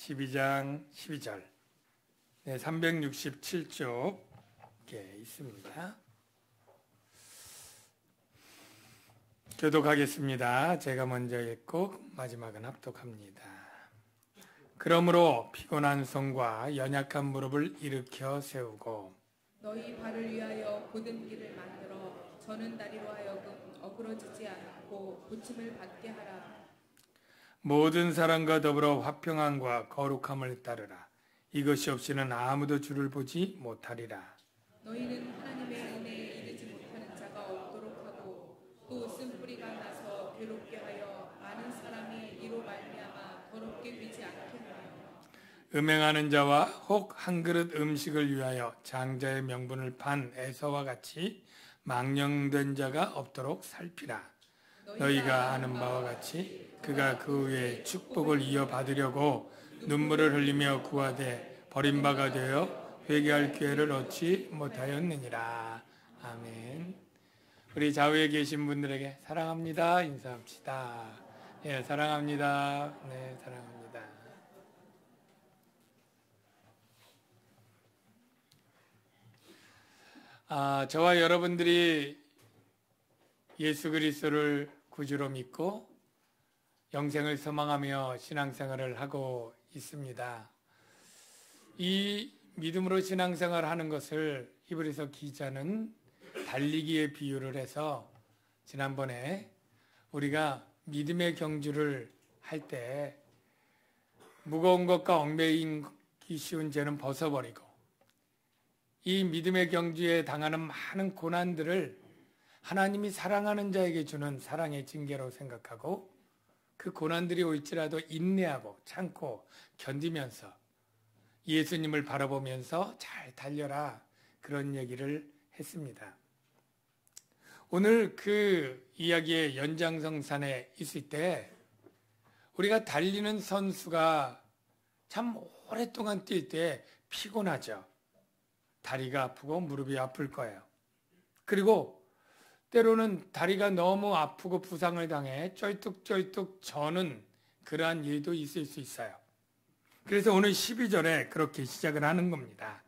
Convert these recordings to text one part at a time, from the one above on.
12장 12절. 네, 367쪽에 있습니다. 교독하겠습니다. 제가 먼저 읽고 마지막은 합독합니다. 그러므로 피곤한 손과 연약한 무릎을 일으켜 세우고 너희 발을 위하여 곧은 길을 만들어 저는 다리로 하여금 어그러지지 않고 고침을 받게 하라. 모든 사람과 더불어 화평함과 거룩함을 따르라. 이것이 없이는 아무도 주를 보지 못하리라. 너희는 하나님의 은혜에 이르지 못하는 자가 없도록 하고 또 쓴뿌리가 나서 괴롭게 하여 많은 사람이 이로 말미암아 더럽게 되지 않게 하며 음행하는 자와 혹 한 그릇 음식을 위하여 장자의 명분을 판 에서와 같이 망령된 자가 없도록 살피라. 너희가 아는 바와 같이 그가 그 후에 축복을 이어받으려고 눈물을 흘리며 구하되 버림바가 되어 회개할 기회를 얻지 못하였느니라. 아멘. 우리 좌우에 계신 분들에게 사랑합니다 인사합시다. 예, 사랑합니다. 네, 사랑합니다. 저와 여러분들이 예수 그리스도를 구주로 믿고 영생을 소망하며 신앙생활을 하고 있습니다. 이 믿음으로 신앙생활을 하는 것을 히브리서 기자는 달리기에 비유를 해서 지난번에 우리가 믿음의 경주를 할 때 무거운 것과 얽매이기 쉬운 죄는 벗어버리고 이 믿음의 경주에 당하는 많은 고난들을 하나님이 사랑하는 자에게 주는 사랑의 징계로 생각하고 그 고난들이 올지라도 인내하고 참고 견디면서 예수님을 바라보면서 잘 달려라, 그런 얘기를 했습니다. 오늘 그 이야기의 연장선상에 있을 때 우리가 달리는 선수가 참 오랫동안 뛸 때 피곤하죠. 다리가 아프고 무릎이 아플 거예요. 그리고 때로는 다리가 너무 아프고 부상을 당해 쩔뚝쩔뚝 저는 그러한 일도 있을 수 있어요. 그래서 오늘 12절에 그렇게 시작을 하는 겁니다.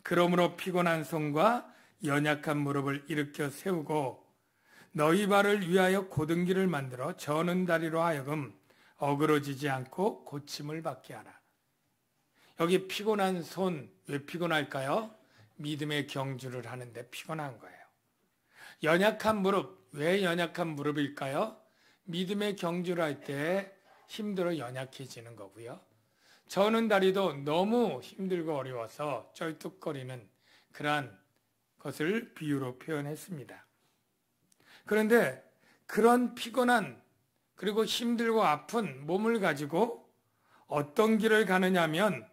그러므로 피곤한 손과 연약한 무릎을 일으켜 세우고 너희 발을 위하여 곧은 길을 만들어 저는 다리로 하여금 어그러지지 않고 고침을 받게 하라. 여기 피곤한 손, 왜 피곤할까요? 믿음의 경주를 하는데 피곤한 거예요. 연약한 무릎, 왜 연약한 무릎일까요? 믿음의 경주를 할 때 힘들어 연약해지는 거고요. 저는 다리도 너무 힘들고 어려워서 쩔뚝거리는 그러한 것을 비유로 표현했습니다. 그런데 그런 피곤한 그리고 힘들고 아픈 몸을 가지고 어떤 길을 가느냐면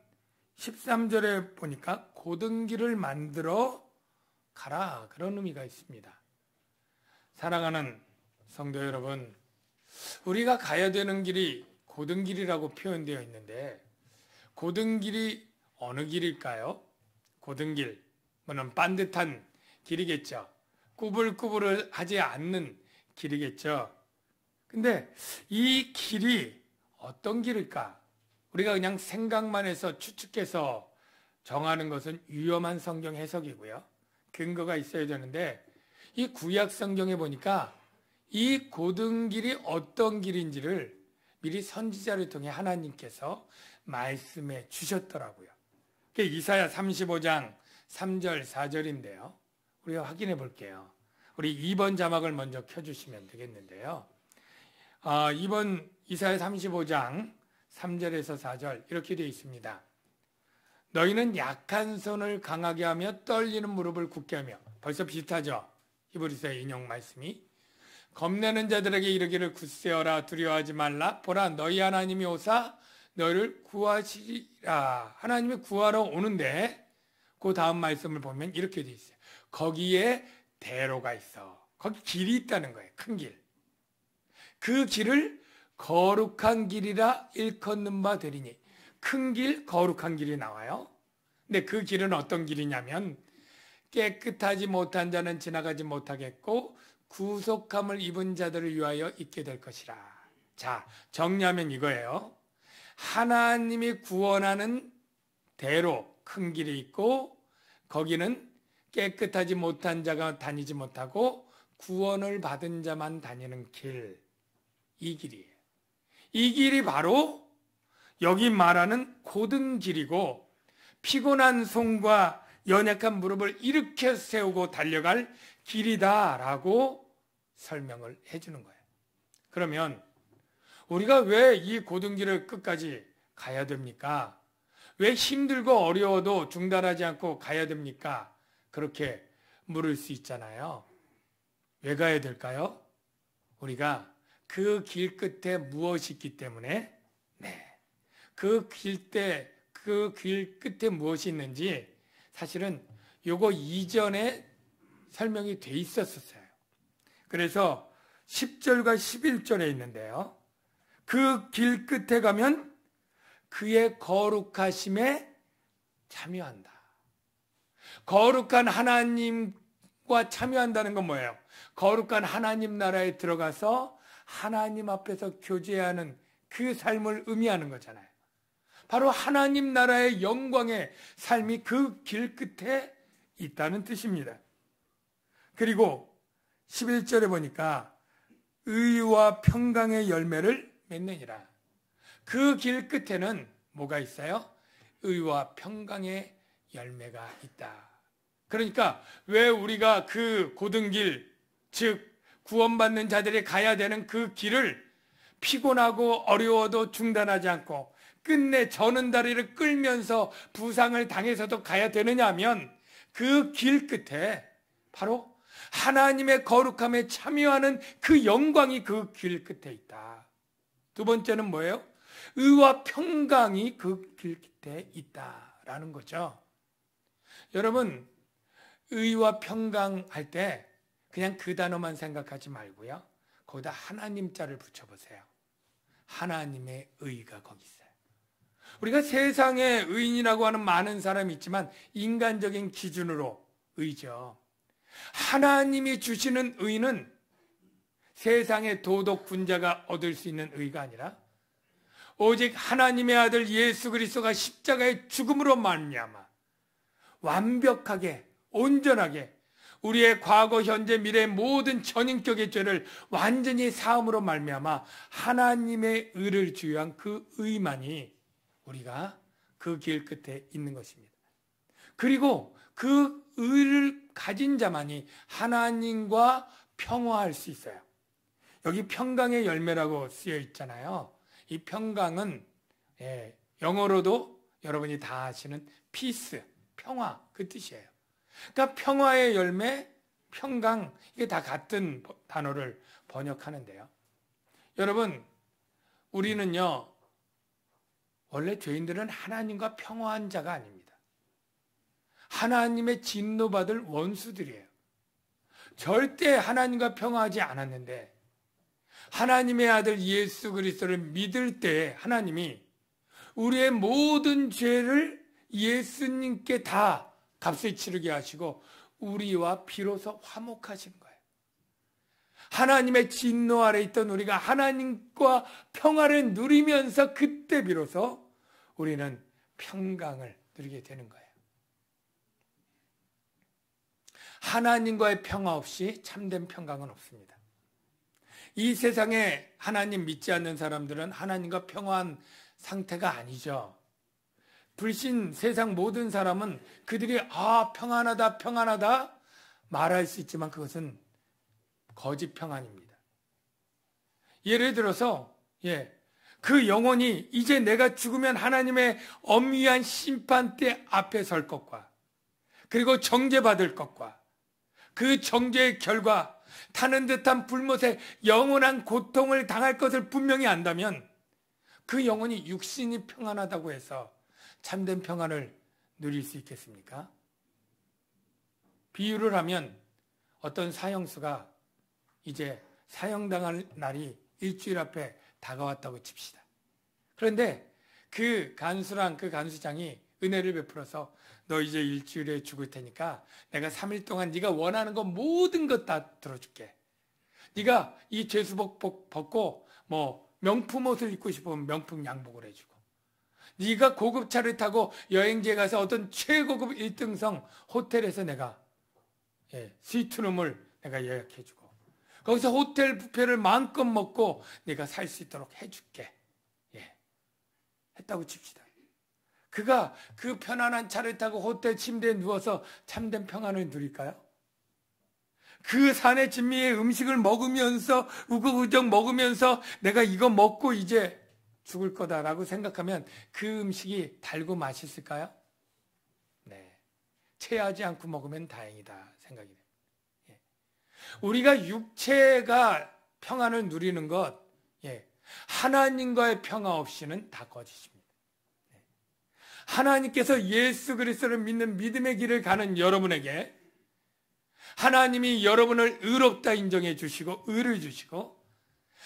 13절에 보니까 곧은 길을 만들어 가라, 그런 의미가 있습니다. 사랑하는 성도 여러분, 우리가 가야 되는 길이 곧은 길이라고 표현되어 있는데 곧은 길이 어느 길일까요? 곧은 길, 뭐는 반듯한 길이겠죠. 꾸불꾸불하지 않는 길이겠죠. 근데 이 길이 어떤 길일까? 우리가 그냥 생각만 해서 추측해서 정하는 것은 위험한 성경 해석이고요. 근거가 있어야 되는데 이 구약 성경에 보니까 이 곧은 길이 어떤 길인지를 미리 선지자를 통해 하나님께서 말씀해 주셨더라고요. 그게 이사야 35장 3절 4절인데요. 우리가 확인해 볼게요. 우리 2번 자막을 먼저 켜주시면 되겠는데요. 2번 이사야 35장 3절에서 4절 이렇게 되어 있습니다. 너희는 약한 손을 강하게 하며 떨리는 무릎을 굳게 하며, 벌써 비슷하죠? 히브리서의 인용 말씀이. 겁내는 자들에게 이르기를 굳세어라, 두려워하지 말라. 보라, 너희 하나님이 오사 너희를 구하시리라. 하나님이 구하러 오는데 그 다음 말씀을 보면 이렇게 되어 있어요. 거기에 대로가 있어. 거기 길이 있다는 거예요. 큰 길. 그 길을 거룩한 길이라 일컫는 바 되리니. 큰 길, 거룩한 길이 나와요. 근데 그 길은 어떤 길이냐면 깨끗하지 못한 자는 지나가지 못하겠고 구속함을 입은 자들을 위하여 있게 될 것이라. 자, 정리하면 이거예요. 하나님이 구원하는 대로 큰 길이 있고 거기는 깨끗하지 못한 자가 다니지 못하고 구원을 받은 자만 다니는 길, 이 길이에요. 이 길이 바로 여기 말하는 고든 길이고 피곤한 손과 연약한 무릎을 일으켜 세우고 달려갈 길이다라고 설명을 해주는 거예요. 그러면 우리가 왜 이 고든 길을 끝까지 가야 됩니까? 왜 힘들고 어려워도 중단하지 않고 가야 됩니까? 그렇게 물을 수 있잖아요. 왜 가야 될까요? 우리가 그 길 끝에 무엇이 있기 때문에, 그 길 끝에 무엇이 있는지 사실은 요거 이전에 설명이 돼 있었어요. 그래서 10절과 11절에 있는데요. 그 길 끝에 가면 그의 거룩하심에 참여한다. 거룩한 하나님과 참여한다는 건 뭐예요? 거룩한 하나님 나라에 들어가서 하나님 앞에서 교제하는 그 삶을 의미하는 거잖아요. 바로 하나님 나라의 영광의 삶이 그 길 끝에 있다는 뜻입니다. 그리고 11절에 보니까 의와 평강의 열매를 맺느니라. 그 길 끝에는 뭐가 있어요? 의와 평강의 열매가 있다. 그러니까 왜 우리가 그 고든 길, 즉 구원받는 자들이 가야 되는 그 길을 피곤하고 어려워도 중단하지 않고 끝내 저는 다리를 끌면서 부상을 당해서도 가야 되느냐 하면 그 길 끝에 바로 하나님의 거룩함에 참여하는 그 영광이 그 길 끝에 있다. 두 번째는 뭐예요? 의와 평강이 그 길 끝에 있다라는 거죠. 여러분, 의와 평강 할 때 그냥 그 단어만 생각하지 말고요. 거기다 하나님 자를 붙여보세요. 하나님의 의가 거기 있어요. 우리가 세상에 의인이라고 하는 많은 사람이 있지만 인간적인 기준으로 의죠. 하나님이 주시는 의는 세상의 도덕 군자가 얻을 수 있는 의가 아니라 오직 하나님의 아들 예수 그리스도가 십자가의 죽음으로 말미암아 완벽하게 온전하게 우리의 과거, 현재, 미래 모든 전인격의 죄를 완전히 사함으로 말미암아 하나님의 의를 주요한 그 의만이 우리가 그 길 끝에 있는 것입니다. 그리고 그 의를 가진 자만이 하나님과 평화할 수 있어요. 여기 평강의 열매라고 쓰여 있잖아요. 이 평강은 영어로도 여러분이 다 아시는 peace, 평화 그 뜻이에요. 그러니까 평화의 열매, 평강 이게 다 같은 단어를 번역하는데요. 여러분, 우리는요 원래 죄인들은 하나님과 평화한 자가 아닙니다. 하나님의 진노받을 원수들이에요. 절대 하나님과 평화하지 않았는데 하나님의 아들 예수 그리스도를 믿을 때 하나님이 우리의 모든 죄를 예수님께 다 값을 치르게 하시고 우리와 비로소 화목하신 거예요. 하나님의 진노 아래 있던 우리가 하나님과 평화를 누리면서 그때 비로소 우리는 평강을 누리게 되는 거예요. 하나님과의 평화 없이 참된 평강은 없습니다. 이 세상에 하나님 믿지 않는 사람들은 하나님과 평화한 상태가 아니죠. 불신 세상 모든 사람은 그들이 평안하다 평안하다 말할 수 있지만 그것은 거짓 평안입니다. 예를 들어서 그 영혼이 이제 내가 죽으면 하나님의 엄위한 심판대 앞에 설 것과 그리고 정죄받을 것과 그 정죄의 결과 타는 듯한 불못에 영원한 고통을 당할 것을 분명히 안다면 그 영혼이 육신이 평안하다고 해서 참된 평안을 누릴 수 있겠습니까? 비유를 하면 어떤 사형수가 이제 사형당할 날이 일주일 앞에 다가왔다고 칩시다. 그런데 그 간수장이 은혜를 베풀어서 너 이제 일주일에 죽을 테니까 내가 3일 동안 네가 원하는 거 모든 것 다 들어줄게. 네가 이 죄수복 벗고 명품 옷을 입고 싶으면 명품 양복을 해주고 네가 고급차를 타고 여행지에 가서 어떤 최고급 1등성 호텔에서 내가 스위트룸을 내가 예약해주고 거기서 호텔 뷔페를 마음껏 먹고 내가 살 수 있도록 해줄게. 했다고 칩시다. 그가 그 편안한 차를 타고 호텔 침대에 누워서 참된 평안을 누릴까요? 그 산의 진미의 음식을 먹으면서 우거우정 먹으면서 내가 이거 먹고 이제 죽을 거다라고 생각하면 그 음식이 달고 맛있을까요? 네, 체하지 않고 먹으면 다행이다 생각이 됩니다. 우리가 육체가 평안을 누리는 것, 하나님과의 평화 없이는 다 거짓입니다. 하나님께서 예수 그리스도를 믿는 믿음의 길을 가는 여러분에게 하나님이 여러분을 의롭다 인정해 주시고 의를 주시고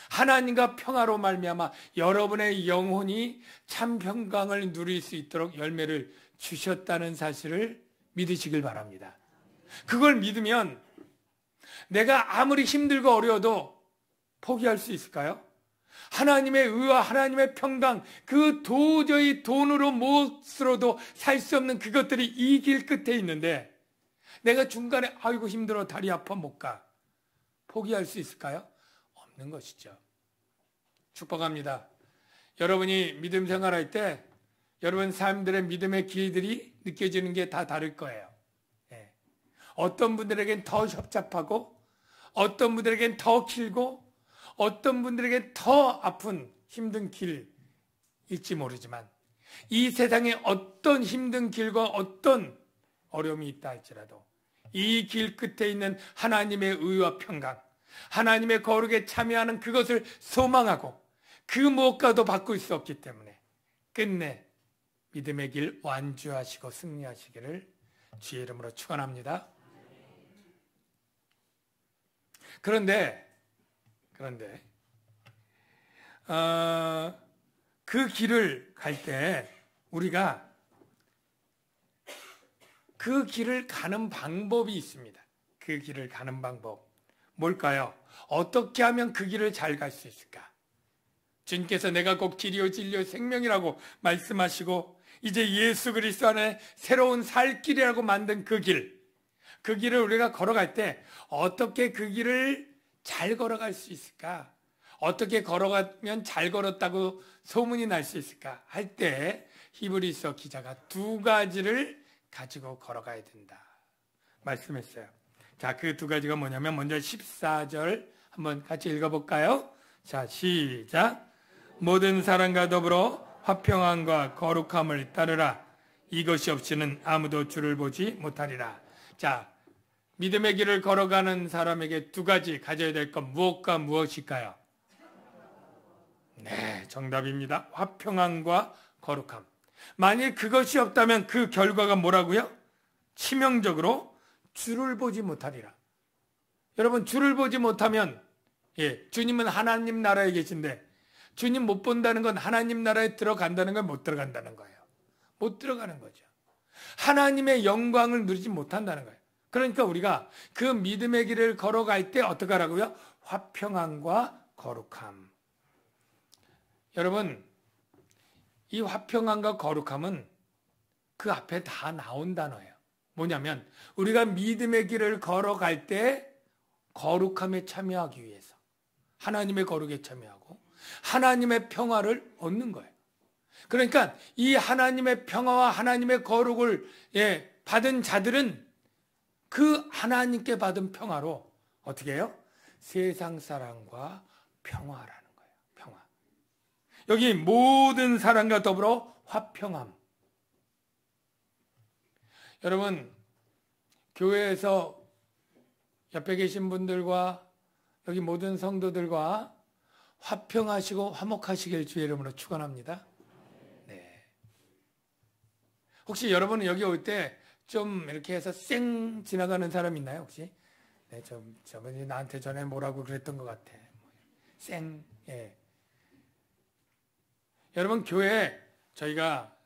하나님과 평화로 말미암아 여러분의 영혼이 참 평강을 누릴 수 있도록 열매를 주셨다는 사실을 믿으시길 바랍니다. 그걸 믿으면 내가 아무리 힘들고 어려워도 포기할 수 있을까요? 하나님의 의와 하나님의 평강, 그 도저히 돈으로 몫으로도 살 수 없는 그것들이 이 길 끝에 있는데 내가 중간에 아이고 힘들어 다리 아파 못 가. 포기할 수 있을까요? 없는 것이죠. 축복합니다. 여러분이 믿음 생활할 때 여러분 사람들의 믿음의 길들이 느껴지는 게 다 다를 거예요. 어떤 분들에겐 더 협잡하고 어떤 분들에겐 더 길고 어떤 분들에겐 더 아픈 힘든 길일지 모르지만 이 세상에 어떤 힘든 길과 어떤 어려움이 있다 할지라도 이 길 끝에 있는 하나님의 의와 평강, 하나님의 거룩에 참여하는 그것을 소망하고 그 무엇과도 바꿀 수 없기 때문에 끝내 믿음의 길 완주하시고 승리하시기를 주의 이름으로 축원합니다. 그런데 그 길을 갈 때 우리가 그 길을 가는 방법이 있습니다. 그 길을 가는 방법 뭘까요? 어떻게 하면 그 길을 잘 갈 수 있을까? 주님께서 내가 곧 길이요 진리요 생명이라고 말씀하시고 이제 예수 그리스도 안에 새로운 살 길이라고 만든 그 길을 우리가 걸어갈 때 어떻게 그 길을 잘 걸어갈 수 있을까? 어떻게 걸어가면 잘 걸었다고 소문이 날 수 있을까? 할 때 히브리서 기자가 두 가지를 가지고 걸어가야 된다 말씀했어요. 자, 그 두 가지가 뭐냐면 먼저 14절 한번 같이 읽어볼까요? 자, 시작. 모든 사람과 더불어 화평함과 거룩함을 따르라. 이것이 없이는 아무도 주를 보지 못하리라. 자, 믿음의 길을 걸어가는 사람에게 두 가지 가져야 될 것 무엇과 무엇일까요? 네, 정답입니다. 화평함과 거룩함. 만일 그것이 없다면 그 결과가 뭐라고요? 치명적으로 주를 보지 못하리라. 여러분, 주를 보지 못하면 주님은 하나님 나라에 계신데 주님 못 본다는 건 하나님 나라에 들어간다는 건 못 들어간다는 거예요. 못 들어가는 거죠. 하나님의 영광을 누리지 못한다는 거예요. 그러니까 우리가 그 믿음의 길을 걸어갈 때 어떻게 하라고요? 화평함과 거룩함. 여러분, 이 화평함과 거룩함은 그 앞에 다 나온 단어예요. 뭐냐면 우리가 믿음의 길을 걸어갈 때 거룩함에 참여하기 위해서 하나님의 거룩에 참여하고 하나님의 평화를 얻는 거예요. 그러니까 이 하나님의 평화와 하나님의 거룩을 받은 자들은 그 하나님께 받은 평화로 어떻게 해요? 세상 사람과 평화라는 거예요. 평화. 여기 모든 사람과 더불어 화평함. 여러분, 교회에서 옆에 계신 분들과 여기 모든 성도들과 화평하시고 화목하시길 주의 이름으로 축원합니다. 네. 혹시 여러분은 여기 올 때 좀 이렇게 해서 쌩 지나가는 사람 있나요, 혹시? 네, 저번에 나한테 전에 뭐라고 그랬던 것 같아. 쌩, 여러분, 교회에 저희가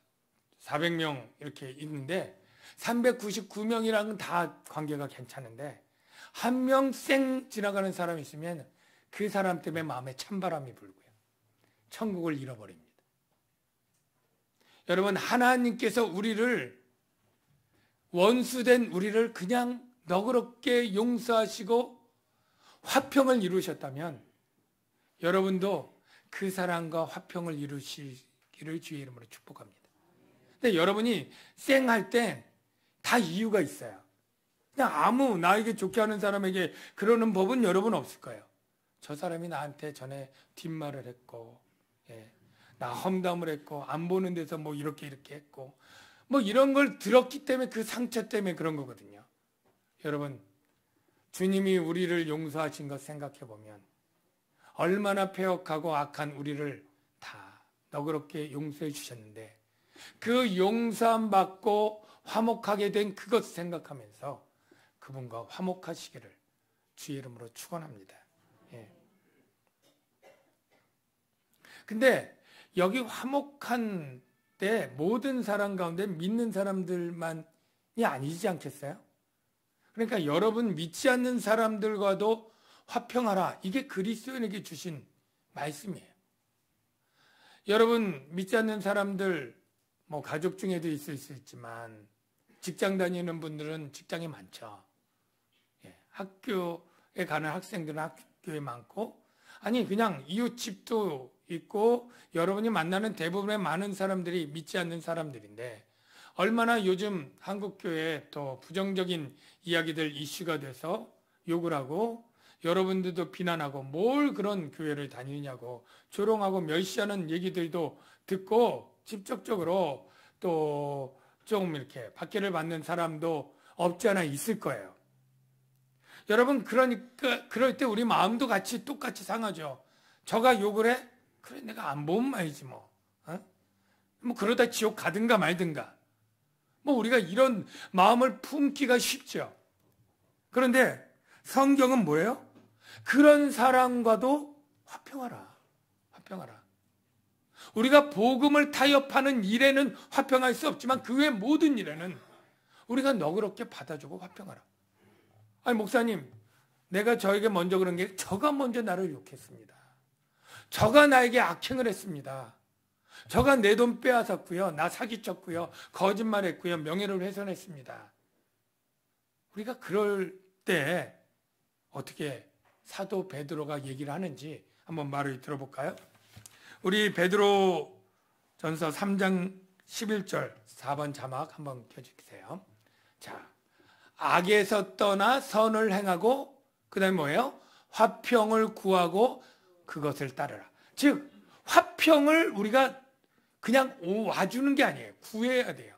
400명 이렇게 있는데 399명이랑은 다 관계가 괜찮은데 한 명 쌩 지나가는 사람이 있으면 그 사람 때문에 마음에 찬바람이 불고요. 천국을 잃어버립니다. 여러분, 하나님께서 우리를, 원수된 우리를 그냥 너그럽게 용서하시고 화평을 이루셨다면 여러분도 그 사랑과 화평을 이루시기를 주의 이름으로 축복합니다. 근데 여러분이 쌩할 때 다 이유가 있어요. 그냥 아무 나에게 좋게 하는 사람에게 그러는 법은 여러분 없을 거예요. 저 사람이 나한테 전에 뒷말을 했고, 나 험담을 했고, 안 보는 데서 뭐 이렇게 했고, 뭐 이런 걸 들었기 때문에 그 상처 때문에 그런 거거든요. 여러분, 주님이 우리를 용서하신 것 생각해 보면 얼마나 패역하고 악한 우리를 다 너그럽게 용서해 주셨는데, 그 용서함 받고 화목하게 된 그것 생각하면서 그분과 화목하시기를 주의 이름으로 축원합니다. 근데 여기 화목한 때 모든 사람 가운데 믿는 사람들만이 아니지 않겠어요? 그러니까 여러분 믿지 않는 사람들과도 화평하라. 이게 그리스도인에게 주신 말씀이에요. 여러분 믿지 않는 사람들, 뭐 가족 중에도 있을 수 있지만 직장 다니는 분들은 직장이 많죠. 학교에 가는 학생들은 학교에 많고, 아니 그냥 이웃집도 있고, 여러분이 만나는 대부분의 많은 사람들이 믿지 않는 사람들인데, 얼마나 요즘 한국교회에 또 부정적인 이야기들 이슈가 돼서 욕을 하고 여러분들도 비난하고 뭘 그런 교회를 다니느냐고 조롱하고 멸시하는 얘기들도 듣고 직접적으로 또 좀 이렇게 박해를 받는 사람도 없지 않아 있을 거예요. 여러분, 그러니까 그럴 때 우리 마음도 같이 똑같이 상하죠. 저가 욕을 해? 그래, 내가 안 보면 말이지 뭐. 뭐 그러다 지옥 가든가 말든가. 뭐 우리가 이런 마음을 품기가 쉽죠. 그런데 성경은 뭐예요? 그런 사람과도 화평하라. 화평하라. 우리가 복음을 타협하는 일에는 화평할 수 없지만 그 외 모든 일에는 우리가 너그럽게 받아주고 화평하라. 아니 목사님, 내가 저에게 먼저 그런 게 저가 먼저 나를 욕했습니다. 저가 나에게 악행을 했습니다. 저가 내 돈 빼앗았고요. 나 사기쳤고요. 거짓말했고요. 명예를 훼손했습니다. 우리가 그럴 때 어떻게 사도 베드로가 얘기를 하는지 한번 말을 들어볼까요? 우리 베드로 전서 3장 11절 4번 자막 한번 켜주세요. 자, 악에서 떠나 선을 행하고 그 다음에 뭐예요? 화평을 구하고 그것을 따르라. 즉 화평을 우리가 그냥 와주는 게 아니에요. 구해야 돼요.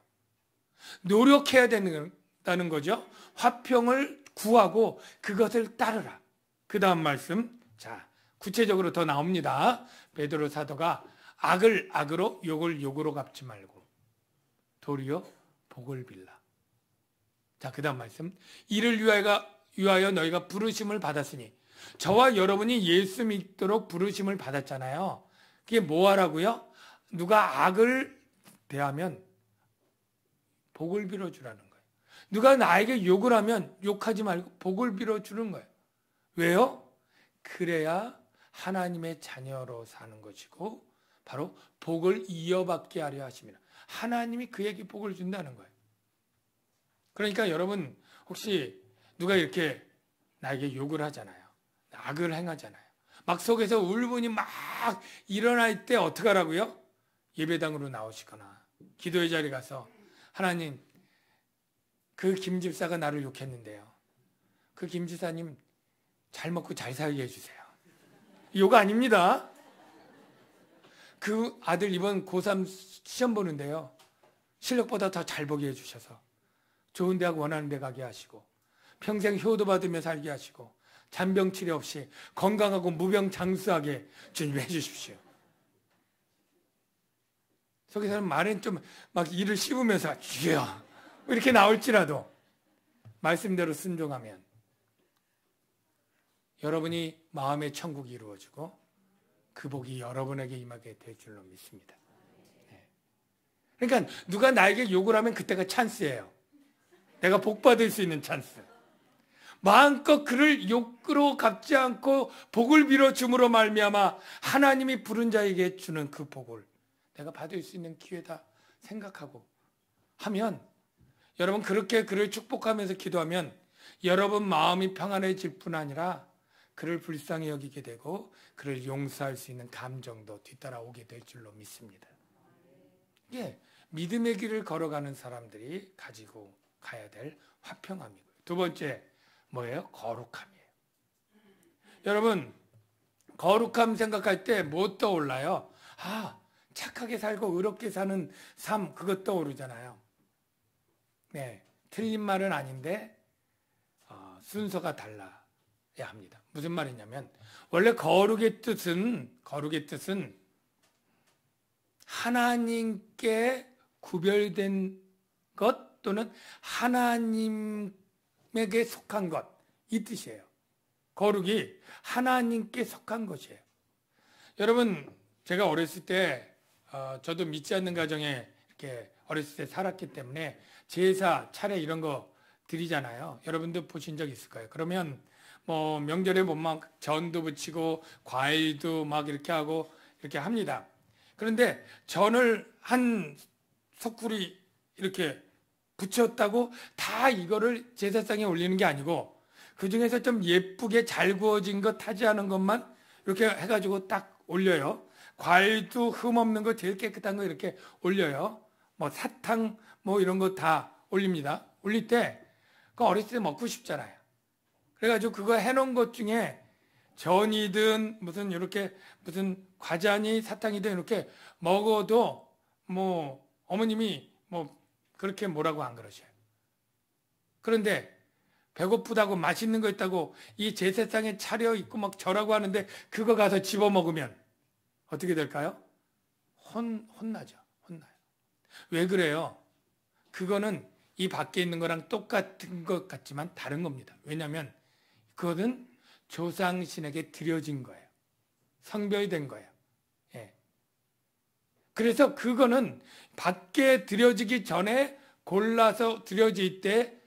노력해야 된다는 거죠. 화평을 구하고 그것을 따르라. 그 다음 말씀, 자 구체적으로 더 나옵니다. 베드로 사도가 악을 악으로 욕을 욕으로 갚지 말고 도리어 복을 빌라. 자, 그 다음 말씀, 이를 위하여 너희가 부르심을 받았으니. 저와 여러분이 예수 믿도록 부르심을 받았잖아요. 그게 뭐 하라고요? 누가 악을 대하면 복을 빌어주라는 거예요. 누가 나에게 욕을 하면 욕하지 말고 복을 빌어주는 거예요. 왜요? 그래야 하나님의 자녀로 사는 것이고 바로 복을 이어받게 하려 하심이라. 하나님이 그에게 복을 준다는 거예요. 그러니까 여러분, 혹시 누가 이렇게 나에게 욕을 하잖아요. 악을 행하잖아요. 막 속에서 울분이 막 일어날 때 어떻게 하라고요? 예배당으로 나오시거나 기도의 자리에 가서, 하나님, 그 김집사가 나를 욕했는데요. 그 김집사님 잘 먹고 잘 살게 해주세요. 욕 아닙니다. 그 아들 이번 고3 시험 보는데요. 실력보다 더 잘 보게 해주셔서 좋은 대학 원하는 데 가게 하시고 평생 효도 받으며 살게 하시고 잔병 치레 없이 건강하고 무병장수하게 주님 해주십시오. 속에서는 말은 좀 막 이를 씹으면서 주여 이렇게 나올지라도 말씀대로 순종하면 여러분이 마음의 천국이 이루어지고 그 복이 여러분에게 임하게 될 줄로 믿습니다. 그러니까 누가 나에게 욕을 하면 그때가 찬스예요. 내가 복 받을 수 있는 찬스. 마음껏 그를 욕으로 갚지 않고 복을 빌어줌으로 말미암아 하나님이 부른 자에게 주는 그 복을 내가 받을 수 있는 기회다 생각하고 하면 여러분 그렇게 그를 축복하면서 기도하면 여러분 마음이 평안해질 뿐 아니라 그를 불쌍히 여기게 되고 그를 용서할 수 있는 감정도 뒤따라오게 될 줄로 믿습니다. 이게 믿음의 길을 걸어가는 사람들이 가지고 가야 될 화평함이고요. 두 번째 뭐예요? 거룩함이에요. 여러분 거룩함 생각할 때 뭐 떠올라요? 착하게 살고 의롭게 사는 삶, 그것 떠오르잖아요. 네, 틀린 말은 아닌데 순서가 달라야 합니다. 무슨 말이냐면 원래 거룩의 뜻은 하나님께 구별된 것 또는 하나님에게 속한 것, 이 뜻이에요. 거룩이 하나님께 속한 것이에요. 여러분 제가 어렸을 때 저도 믿지 않는 가정에 이렇게 어렸을 때 살았기 때문에 제사, 차례 이런 거 드리잖아요. 여러분도 보신 적 있을 거예요. 그러면 뭐 명절에 막 전도 붙이고 과일도 막 이렇게 하고 이렇게 합니다. 그런데 전을 한 소쿠리 이렇게 붙였다고 다 이거를 제사상에 올리는 게 아니고 그 중에서 좀 예쁘게 잘 구워진 것 타지 않은 것만 이렇게 해가지고 딱 올려요. 과일도 흠 없는 거 제일 깨끗한 거 이렇게 올려요. 뭐 사탕 뭐 이런 거 다 올립니다. 올릴 때 그거 어렸을 때 먹고 싶잖아요. 그래가지고 그거 해놓은 것 중에 전이든 무슨 이렇게 무슨 과자니 사탕이든 이렇게 먹어도 뭐 어머님이 뭐 그렇게 뭐라고 안 그러셔요. 그런데 배고프다고 맛있는 거 있다고 이 제사상에 차려있고 막 절하고 하는데 그거 가서 집어 먹으면 어떻게 될까요? 혼나죠. 혼나요. 왜 그래요? 그거는 이 밖에 있는 거랑 똑같은 것 같지만 다른 겁니다. 왜냐하면 그것은 조상신에게 드려진 거예요. 성별된 거예요. 예. 그래서 그거는 밖에 드려지기 전에 골라서 드려질 때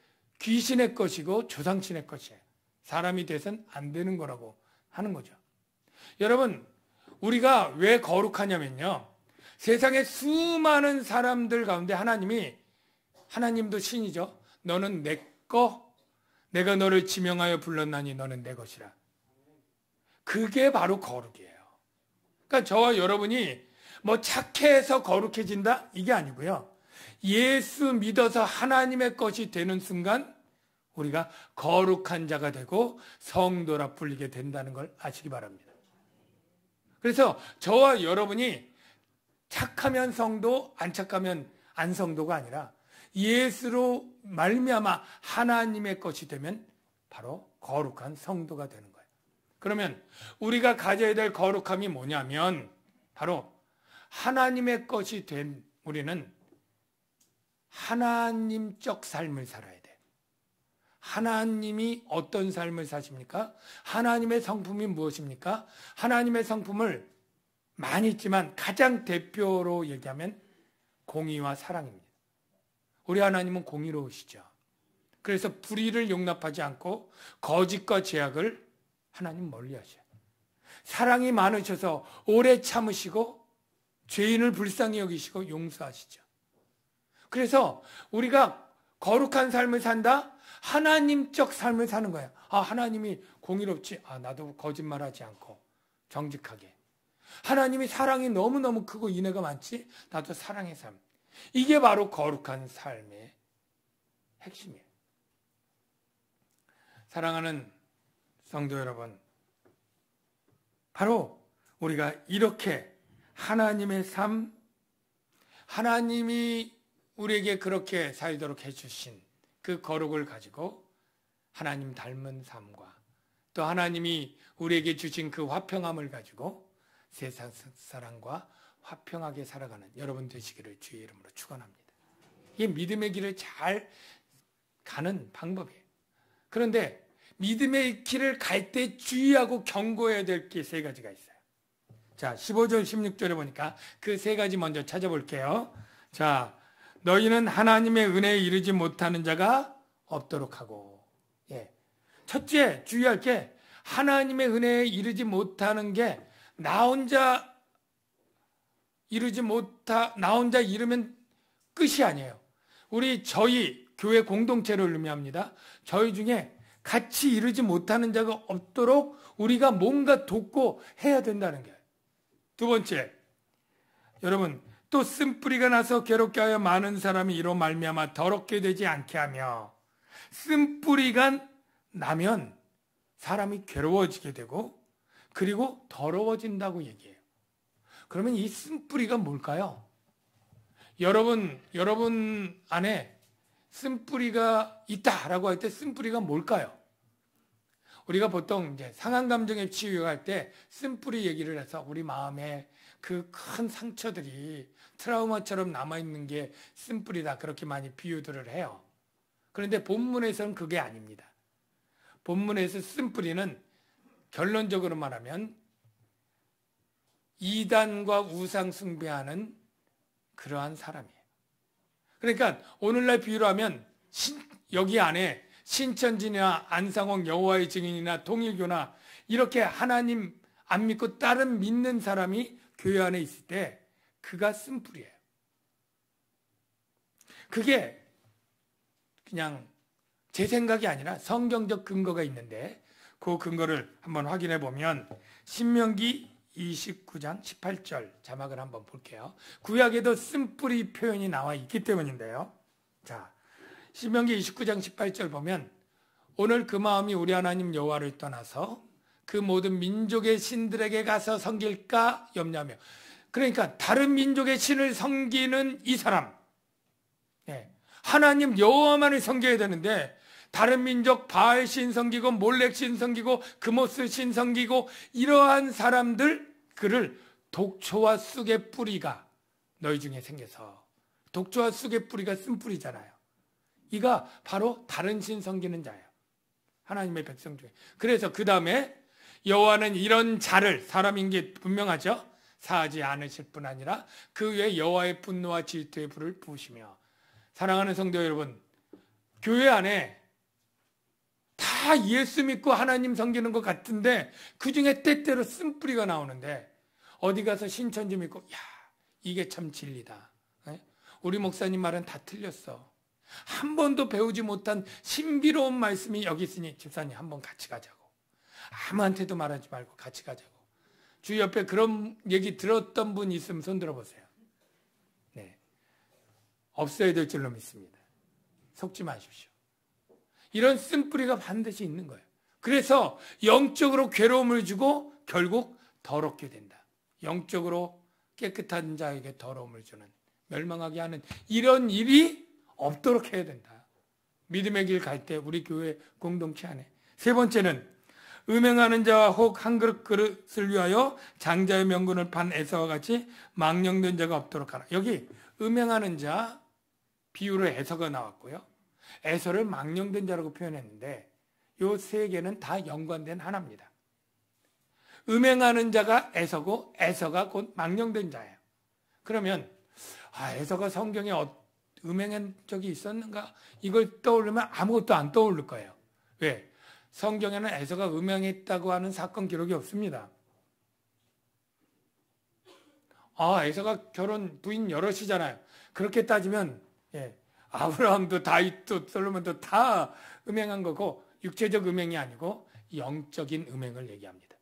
귀신의 것이고 조상신의 것이에요. 사람이 돼선 안 되는 거라고 하는 거죠. 여러분 우리가 왜 거룩하냐면요. 세상에 수많은 사람들 가운데 하나님도 신이죠. 너는 내 거, 내가 너를 지명하여 불렀나니 너는 내 것이라. 그게 바로 거룩이에요. 그러니까 저와 여러분이 뭐 착해서 거룩해진다? 이게 아니고요. 예수 믿어서 하나님의 것이 되는 순간 우리가 거룩한 자가 되고 성도라 불리게 된다는 걸 아시기 바랍니다. 그래서 저와 여러분이 착하면 성도, 안 착하면 안 성도가 아니라 예수로 말미암아 하나님의 것이 되면 바로 거룩한 성도가 되는 거예요. 그러면 우리가 가져야 될 거룩함이 뭐냐면 바로 하나님의 것이 된 우리는 하나님적 삶을 살아야 돼요. 하나님이 어떤 삶을 사십니까? 하나님의 성품이 무엇입니까? 하나님의 성품을 많이 있지만 가장 대표로 얘기하면 공의와 사랑입니다. 우리 하나님은 공의로우시죠. 그래서 불의를 용납하지 않고 거짓과 죄악을 하나님 멀리하셔요. 사랑이 많으셔서 오래 참으시고 죄인을 불쌍히 여기시고 용서하시죠. 그래서 우리가 거룩한 삶을 산다? 하나님적 삶을 사는 거야. 하나님이 공의롭지? 나도 거짓말하지 않고 정직하게. 하나님이 사랑이 너무너무 크고 인애가 많지? 나도 사랑의 삶. 이게 바로 거룩한 삶의 핵심이에요. 사랑하는 성도 여러분, 바로 우리가 이렇게 하나님의 삶, 하나님이 우리에게 그렇게 살도록 해주신 그 거룩을 가지고 하나님 닮은 삶과 또 하나님이 우리에게 주신 그 화평함을 가지고 세상 사람과 화평하게 살아가는 여러분 되시기를 주의 이름으로 축원합니다. 이게 믿음의 길을 잘 가는 방법이에요. 그런데 믿음의 길을 갈 때 주의하고 경고해야 될 게 세 가지가 있어요. 자, 15절, 16절에 보니까 그 세 가지 먼저 찾아볼게요. 자, 너희는 하나님의 은혜에 이르지 못하는 자가 없도록 하고. 첫째 주의할 게 하나님의 은혜에 이르지 못하는 게 나 혼자 이르면 끝이 아니에요. 저희 교회 공동체를 의미합니다. 저희 중에 같이 이루지 못하는 자가 없도록 우리가 뭔가 돕고 해야 된다는 거예요. 두 번째, 여러분, 또 쓴뿌리가 나서 괴롭게 하여 많은 사람이 이로 말미암아 더럽게 되지 않게 하며, 쓴뿌리가 나면 사람이 괴로워지게 되고 그리고 더러워진다고 얘기해요. 그러면 이 쓴뿌리가 뭘까요? 여러분 안에 쓴뿌리가 있다라고 할 때 쓴뿌리가 뭘까요? 우리가 보통 이제 상한 감정에 치유할 때 쓴뿌리 얘기를 해서 우리 마음에 그 큰 상처들이 트라우마처럼 남아있는 게 쓴뿌리다, 그렇게 많이 비유들을 해요. 그런데 본문에서는 그게 아닙니다. 본문에서 쓴뿌리는 결론적으로 말하면 이단과 우상 숭배하는 그러한 사람이에요. 그러니까 오늘날 비유로 하면 여기 안에 신천지나 안상홍 여호와의 증인이나 통일교나 이렇게 하나님 안 믿고 다른 믿는 사람이 교회 안에 있을 때 그가 쓴뿌리예요. 그게 그냥 제 생각이 아니라 성경적 근거가 있는데 그 근거를 한번 확인해 보면 신명기 29장 18절 자막을 한번 볼게요. 구약에도 쓴뿌리 표현이 나와 있기 때문인데요. 자, 신명기 29장 18절 보면 오늘 그 마음이 우리 하나님 여호와를 떠나서 그 모든 민족의 신들에게 가서 섬길까 염려하며, 그러니까 다른 민족의 신을 섬기는 이 사람, 하나님 여호와만을 섬겨야 되는데 다른 민족 바알 신 섬기고 몰렉 신 섬기고 그모스 신 섬기고 이러한 사람들, 그를 독초와 쑥의 뿌리가 너희 중에 생겨서, 독초와 쑥의 뿌리가 쓴뿌리잖아요. 이가 바로 다른 신 섬기는 자예요. 하나님의 백성 중에. 그래서 그 다음에 여호와는 이런 자를, 사람인 게 분명하죠. 사하지 않으실 뿐 아니라 그 위에 여호와의 분노와 질투의 불을 부으시며. 사랑하는 성도 여러분, 교회 안에 다 예수 믿고 하나님 섬기는 것 같은데 그 중에 때때로 쓴뿌리가 나오는데, 어디 가서 신천지 믿고 야 이게 참 진리다, 우리 목사님 말은 다 틀렸어, 한 번도 배우지 못한 신비로운 말씀이 여기 있으니 집사님 한번 같이 가자고, 아무한테도 말하지 말고 같이 가자고. 주 옆에 그런 얘기 들었던 분 있으면 손 들어보세요. 네, 없어야 될 줄로 믿습니다. 속지 마십시오. 이런 쓴뿌리가 반드시 있는 거예요. 그래서 영적으로 괴로움을 주고 결국 더럽게 된다. 영적으로 깨끗한 자에게 더러움을 주는, 멸망하게 하는 이런 일이 없도록 해야 된다. 믿음의 길 갈 때 우리 교회 공동체 안에. 세 번째는 음행하는 자와 혹 한 그릇을 위하여 장자의 명분을 판 에서와 같이 망령된 자가 없도록 하라. 여기 음행하는 자 비유로 에서가 나왔고요. 에서를 망령된 자라고 표현했는데 이 세 개는 다 연관된 하나입니다. 음행하는 자가 에서고 에서가 곧 망령된 자예요. 그러면 에서가 성경에 음행한 적이 있었는가? 이걸 떠올리면 아무것도 안 떠오를 거예요. 왜? 성경에는 에서가 음행했다고 하는 사건 기록이 없습니다. 에서가 결혼 부인 여럿이잖아요. 그렇게 따지면 아브라함도 다윗도 솔로몬도 다 음행한 거고, 육체적 음행이 아니고 영적인 음행을 얘기합니다.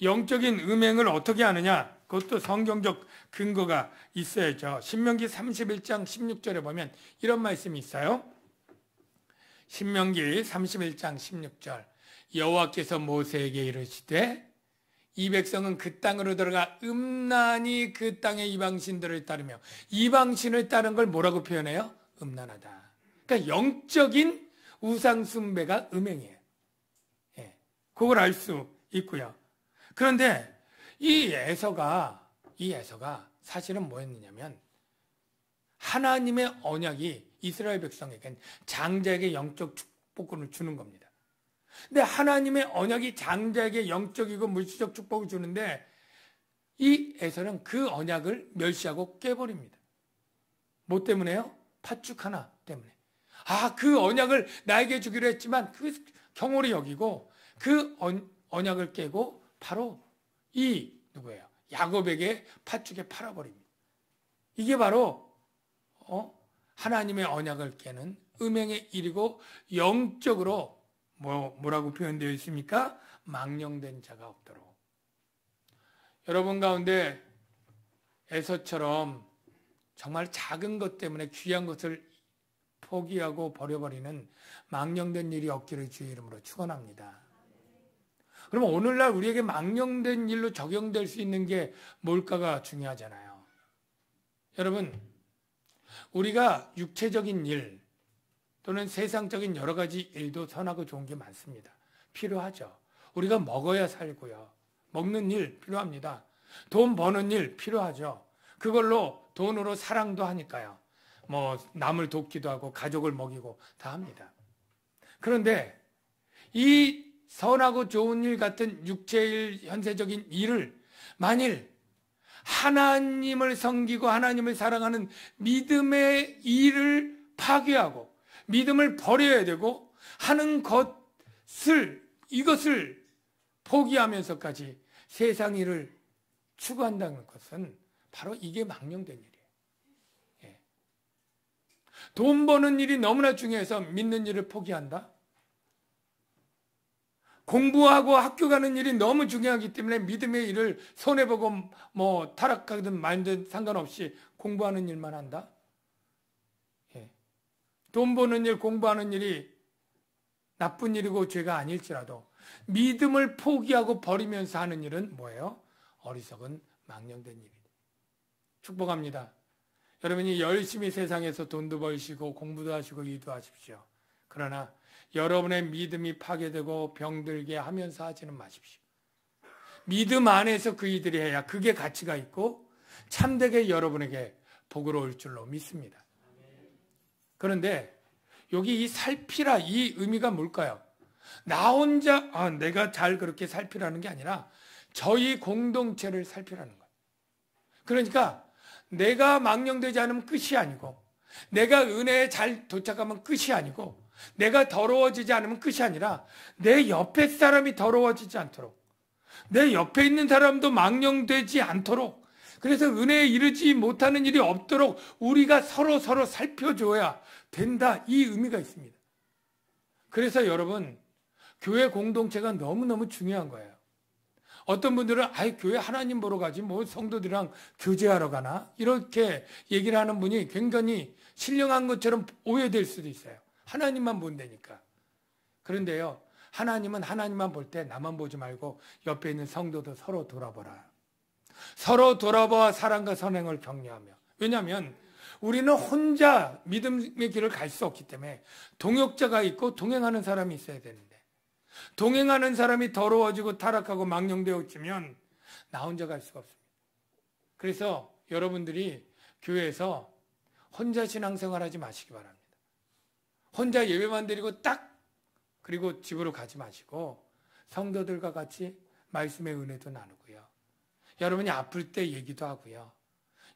영적인 음행을 어떻게 하느냐? 그것도 성경적 근거가 있어야죠. 신명기 31장 16절에 보면 이런 말씀이 있어요. 신명기 31장 16절 여호와께서 모세에게 이르시되 이 백성은 그 땅으로 들어가 음란히 그 땅의 이방신들을 따르며, 이방신을 따른 걸 뭐라고 표현해요? 음란하다. 그러니까 영적인 우상 숭배가 음행이에요. 그걸 알 수 있고요. 그런데 이 에서가 사실은 뭐였느냐면 하나님의 언약이 이스라엘 백성에게 장자에게 영적 축복을 주는 겁니다. 근데 하나님의 언약이 장자에게 영적이고 물질적 축복을 주는데 이 에서는 그 언약을 멸시하고 깨버립니다. 뭐 때문에요? 팥죽 하나 때문에. 그 언약을 나에게 주기로 했지만 그 경홀히 여기고 그 언약을 깨고 바로 누구예요? 야곱에게 팥죽에 팔아버립니다. 이게 바로 하나님의 언약을 깨는 음행의 일이고 영적으로 뭐라고 표현되어 있습니까? 망령된 자가 없도록. 여러분 가운데 에서처럼 정말 작은 것 때문에 귀한 것을 포기하고 버려버리는 망령된 일이 없기를 주의 이름으로 축원합니다. 그러면 오늘날 우리에게 망령된 일로 적용될 수 있는 게 뭘까가 중요하잖아요. 여러분, 우리가 육체적인 일 또는 세상적인 여러 가지 일도 선하고 좋은 게 많습니다. 필요하죠. 우리가 먹어야 살고요. 먹는 일 필요합니다. 돈 버는 일 필요하죠. 그걸로 돈으로 사랑도 하니까요. 남을 돕기도 하고 가족을 먹이고 다 합니다. 그런데 이 선하고 좋은 일 같은 육체일 현세적인 일을 만일 하나님을 섬기고 하나님을 사랑하는 믿음의 일을 파괴하고 믿음을 버려야 되고 하는 이것을 포기하면서까지 세상 일을 추구한다는 것은 바로 이게 망령된 일이에요. 예. 돈 버는 일이 너무나 중요해서 믿는 일을 포기한다? 공부하고 학교 가는 일이 너무 중요하기 때문에 믿음의 일을 손해보고 타락하든 말든 상관없이 공부하는 일만 한다? 예. 돈 버는 일, 공부하는 일이 나쁜 일이고 죄가 아닐지라도 믿음을 포기하고 버리면서 하는 일은 뭐예요? 어리석은 망령된 일이다. 축복합니다. 여러분이 열심히 세상에서 돈도 벌시고 공부도 하시고 일도 하십시오. 그러나 여러분의 믿음이 파괴되고 병들게 하면서 하지는 마십시오. 믿음 안에서 그 일들이 해야 그게 가치가 있고 참되게 여러분에게 복으로 올 줄로 믿습니다. 그런데 여기 이 살피라 이 의미가 뭘까요? 나 혼자 내가 잘 그렇게 살피라는 게 아니라 저희 공동체를 살피라는 거예요. 그러니까 내가 망령되지 않으면 끝이 아니고 내가 은혜에 잘 도착하면 끝이 아니고 내가 더러워지지 않으면 끝이 아니라 내 옆에 사람이 더러워지지 않도록 내 옆에 있는 사람도 망령되지 않도록 그래서 은혜에 이르지 못하는 일이 없도록 우리가 서로 살펴줘야 된다. 이 의미가 있습니다. 그래서 여러분 교회 공동체가 너무너무 중요한 거예요. 어떤 분들은 교회 하나님 보러 가지 성도들이랑 교제하러 가나 이렇게 얘기를 하는 분이 굉장히 신령한 것처럼 오해될 수도 있어요. 하나님만 본다니까. 그런데요, 하나님은 하나님만 볼 때 나만 보지 말고 옆에 있는 성도도 서로 돌아보라. 서로 돌아봐 사랑과 선행을 격려하며. 왜냐하면 우리는 혼자 믿음의 길을 갈 수 없기 때문에 동역자가 있고 동행하는 사람이 있어야 되는데 동행하는 사람이 더러워지고 타락하고 망령되어지면 나 혼자 갈 수가 없습니다. 그래서 여러분들이 교회에서 혼자 신앙생활 하지 마시기 바랍니다. 혼자 예배만 드리고 그리고 집으로 가지 마시고 성도들과 같이 말씀의 은혜도 나누고요. 여러분이 아플 때 얘기도 하고요.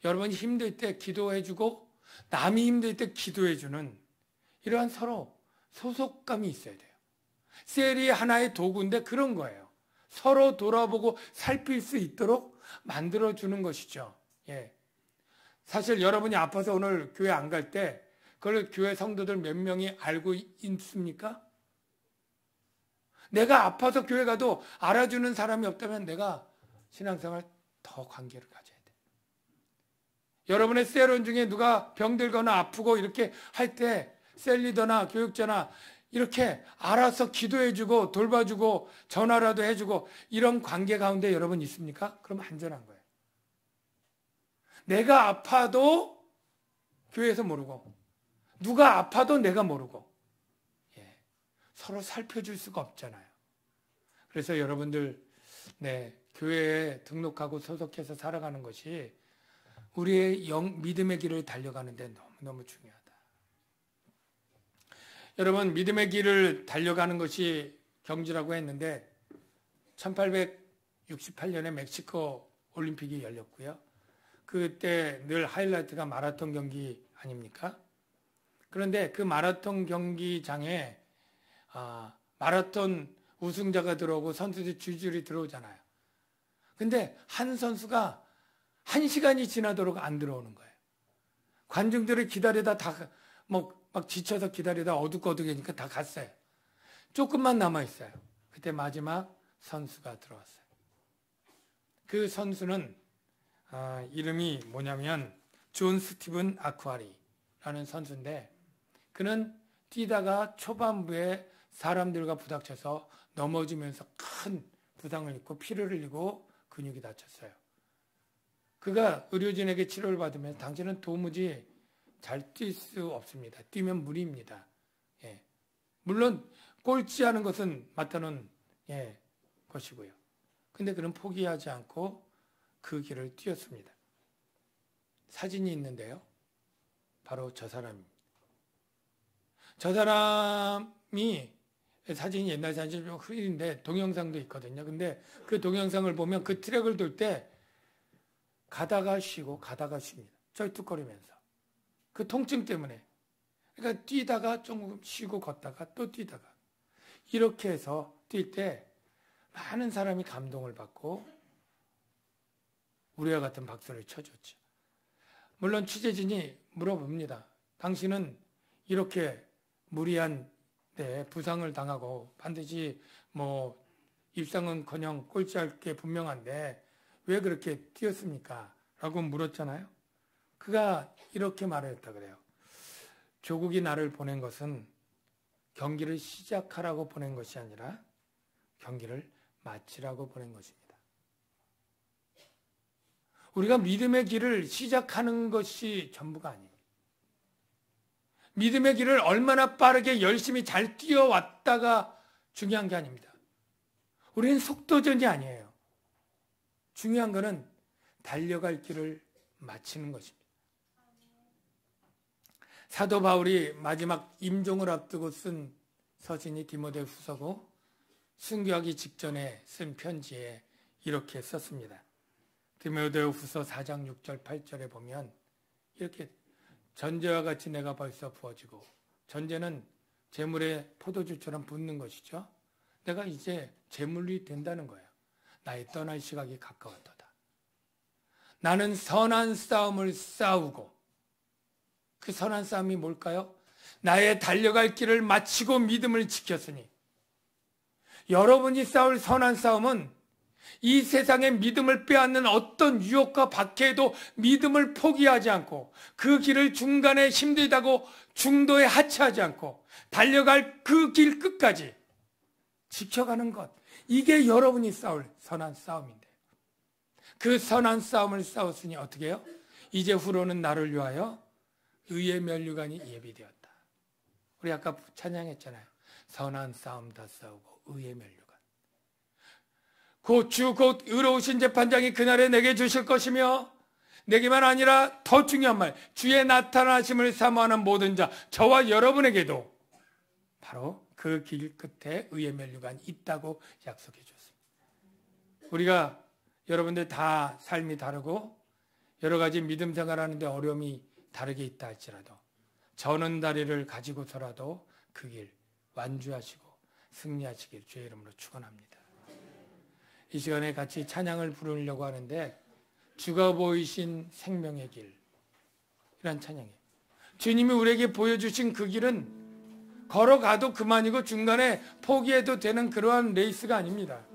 여러분이 힘들 때 기도해주고 남이 힘들 때 기도해주는 이러한 서로 소속감이 있어야 돼요. 셀이 하나의 도구인데 그런 거예요. 서로 돌아보고 살필 수 있도록 만들어주는 것이죠. 예. 사실 여러분이 아파서 오늘 교회 안 갈 때 그걸 교회 성도들 몇 명이 알고 있습니까? 내가 아파서 교회 가도 알아주는 사람이 없다면 내가 신앙생활 더 관계를 가져야 돼. 여러분의 셀원 중에 누가 병들거나 아프고 이렇게 할 때 셀리더나 교육자나 이렇게 알아서 기도해주고 돌봐주고 전화라도 해주고 이런 관계 가운데 여러분 있습니까? 그럼 안전한 거예요. 내가 아파도 교회에서 모르고 누가 아파도 내가 모르고 서로 살펴줄 수가 없잖아요. 그래서 여러분들 교회에 등록하고 소속해서 살아가는 것이 우리의 믿음의 길을 달려가는 데 너무너무 중요하다. 여러분 믿음의 길을 달려가는 것이 경주라고 했는데 1868년에 멕시코 올림픽이 열렸고요. 그때 늘 하이라이트가 마라톤 경기 아닙니까? 그런데 그 마라톤 경기장에 마라톤 우승자가 들어오고 선수들이 줄줄이 들어오잖아요. 근데 한 선수가 1시간이 지나도록 안 들어오는 거예요. 관중들을 기다리다 막 지쳐서 기다리다 어둑어둑하니까 다 갔어요. 조금만 남아있어요. 그때 마지막 선수가 들어왔어요. 그 선수는 이름이 뭐냐면 존 스티븐 아쿠아리라는 선수인데, 그는 뛰다가 초반부에 사람들과 부닥쳐서 넘어지면서 큰 부상을 입고 피를 흘리고 근육이 다쳤어요. 그가 의료진에게 치료를 받으면서 당신은 도무지 잘 뛸 수 없습니다. 뛰면 무리입니다. 예. 물론 꼴찌하는 것은 맞다는 것이고요. 근데 그는 포기하지 않고 그 길을 뛰었습니다. 사진이 있는데요. 바로 저 사람입니다. 저 사람이 사진이 옛날 사진이 좀 흐린데 동영상도 있거든요. 근데 그 동영상을 보면 그 트랙을 돌 때 가다가 쉬고 가다가 쉽니다. 쩔뚝거리면서. 그 통증 때문에. 그러니까 뛰다가 조금 쉬고 걷다가 또 뛰다가. 이렇게 해서 뛸 때 많은 사람이 감동을 받고 우리와 같은 박수를 쳐줬죠. 물론 취재진이 물어봅니다. 당신은 이렇게 무리한 데 부상을 당하고 반드시 입상은커녕 꼴찌할 게 분명한데 왜 그렇게 뛰었습니까? 라고 물었잖아요. 그가 이렇게 말했다 그래요. 조국이 나를 보낸 것은 경기를 시작하라고 보낸 것이 아니라 경기를 마치라고 보낸 것입니다. 우리가 믿음의 길을 시작하는 것이 전부가 아닙니다. 믿음의 길을 얼마나 빠르게 열심히 잘 뛰어왔다가 중요한 게 아닙니다. 우리는 속도전이 아니에요. 중요한 것은 달려갈 길을 마치는 것입니다. 사도 바울이 마지막 임종을 앞두고 쓴 서신이 디모데후서고 순교하기 직전에 쓴 편지에 이렇게 썼습니다. 디모데후서 4장 6절 8절에 보면 이렇게 전제와 같이 내가 벌써 부어지고, 전제는 재물의 포도주처럼 붓는 것이죠. 내가 이제 재물이 된다는 거예요. 나의 떠날 시각이 가까웠도다. 나는 선한 싸움을 싸우고, 그 선한 싸움이 뭘까요? 나의 달려갈 길을 마치고 믿음을 지켰으니, 여러분이 싸울 선한 싸움은 이 세상의 믿음을 빼앗는 어떤 유혹과 박해에도 믿음을 포기하지 않고 그 길을 중간에 힘들다고 중도에 하차하지 않고 달려갈 그 길 끝까지 지켜가는 것, 이게 여러분이 싸울 선한 싸움인데, 그 선한 싸움을 싸웠으니 어떻게 해요? 이제 후로는 나를 위하여 의의 면류관이 예비되었다. 우리 아까 찬양했잖아요. 선한 싸움 다 싸우고 의의 면류관. 곧 주 곧 의로우신 재판장이 그날에 내게 주실 것이며, 내게만 아니라 더 중요한 말, 주의 나타나심을 사모하는 모든 자, 저와 여러분에게도 바로 그 길 끝에 의의 면류관이 있다고 약속해 줬습니다. 우리가 여러분들 다 삶이 다르고 여러 가지 믿음 생활하는데 어려움이 다르게 있다 할지라도 저는 다리를 가지고서라도 그 길 완주하시고 승리하시길 주의 이름으로 축원합니다. 이 시간에 같이 찬양을 부르려고 하는데, 주가 보이신 생명의 길, 이란 찬양이에요. 주님이 우리에게 보여주신 그 길은 걸어가도 그만이고 중간에 포기해도 되는 그러한 레이스가 아닙니다.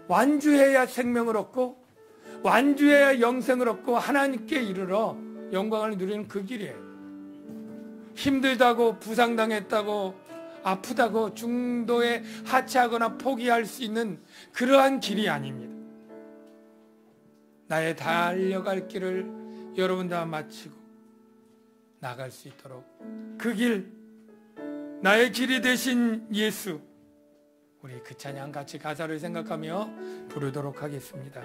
완주해야 생명을 얻고 완주해야 영생을 얻고 하나님께 이르러 영광을 누리는 그 길이에요. 힘들다고 부상당했다고 아프다고 중도에 하차하거나 포기할 수 있는 그러한 길이 아닙니다. 나의 달려갈 길을 여러분 다 마치고 나갈 수 있도록 그 길, 나의 길이 되신 예수, 우리 그 찬양 같이 가사를 생각하며 부르도록 하겠습니다.